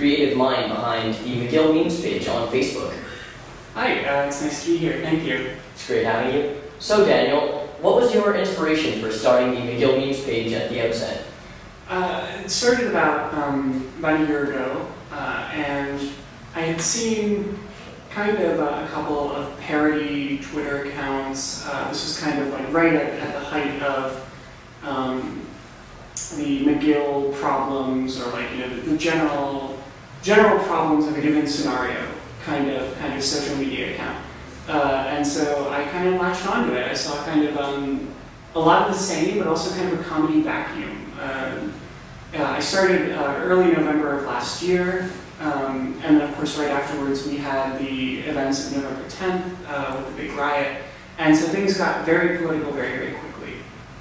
creative mind behind the McGill Memes page on Facebook. Hi, it's nice to be here. Thank you. It's great having you. So Daniel, what was your inspiration for starting the McGill Memes page at the outset? It started about a year ago, and I had seen kind of a couple of parody Twitter accounts. This was kind of like right at the height of the McGill problems, or like, you know, the general problems of a given scenario kind of social media account. And so I kind of latched onto it. I saw kind of a lot of the same, but also kind of a comedy vacuum. I started early November of last year, and then of course right afterwards we had the events of November 10th with the big riot, and so things got very political very, very quickly.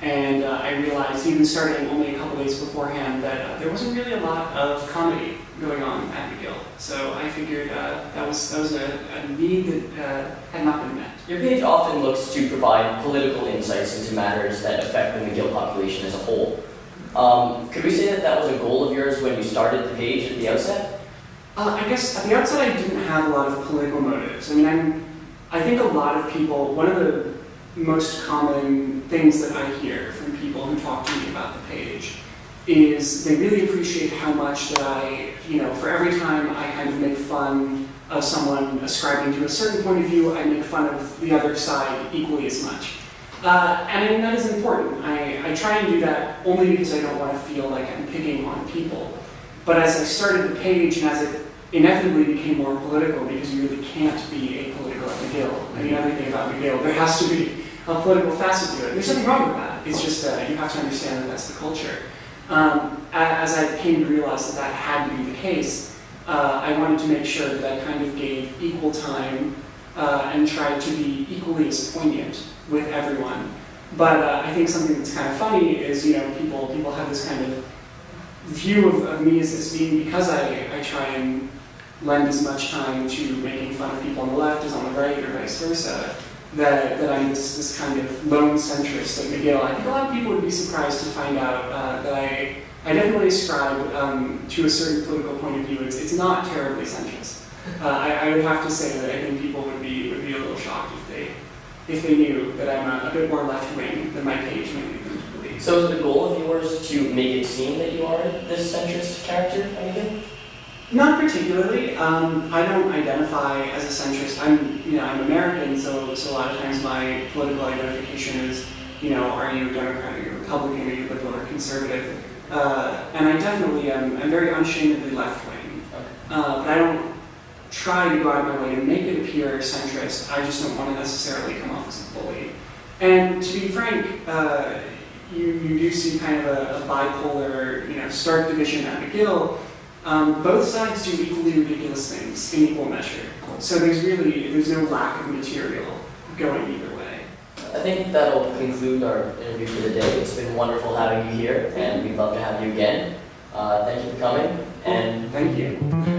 And I realized, even starting only a couple days beforehand, that there wasn't really a lot of comedy going on at McGill. So I figured that was a need that had not been met. Your page often looks to provide political insights into matters that affect the McGill population as a whole. Could we say that that was a goal of yours when you started the page at the outset? I guess at the outset I didn't have a lot of political motives. I mean, I think a lot of people, one of the most common things that I hear from people who talk to me about the page is they really appreciate how much that I, you know, for every time I kind of make fun of someone ascribing to a certain point of view, I make fun of the other side equally as much. And I mean, that is important. I try and do that only because I don't want to feel like I'm picking on people. But as I started the page, and as it inevitably became more political, because you really can't be apolitical at McGill. I mean, everything about McGill, there has to be a political facet to it. There's nothing wrong with that. It's just that you have to understand that that's the culture. As I came to realize that that had to be the case, I wanted to make sure that I kind of gave equal time and tried to be equally as poignant with everyone. But I think something that's kind of funny is, you know, people have this kind of view of me as being, because I try and lend as much time to making fun of people on the left as on the right, or vice versa, that I'm this kind of lone centrist at McGill. I think a lot of people would be surprised to find out that I definitely ascribe to a certain political point of view. It's not terribly centrist. I would have to say that I think people would be a little shocked if they knew that I'm a bit more left-wing than my page might lead them to believe. So is it a goal of yours to make it seem that you are this centrist character, anything? Not particularly. I don't identify as a centrist. I'm American, so a lot of times my political identification is, you know, are you a Democrat, are you a Republican, are you liberal or conservative? And I definitely am. I'm very unashamedly left-wing. But I don't try to go out of my way to make it appear centrist. I just don't want to necessarily come off as a bully. And to be frank, you do see kind of a bipolar, you know, stark division at McGill. Both sides do equally ridiculous things in equal measure. So there's no lack of material going either way. I think that'll conclude our interview for the day. It's been wonderful having you here, and we'd love to have you again. Thank you for coming. And thank you.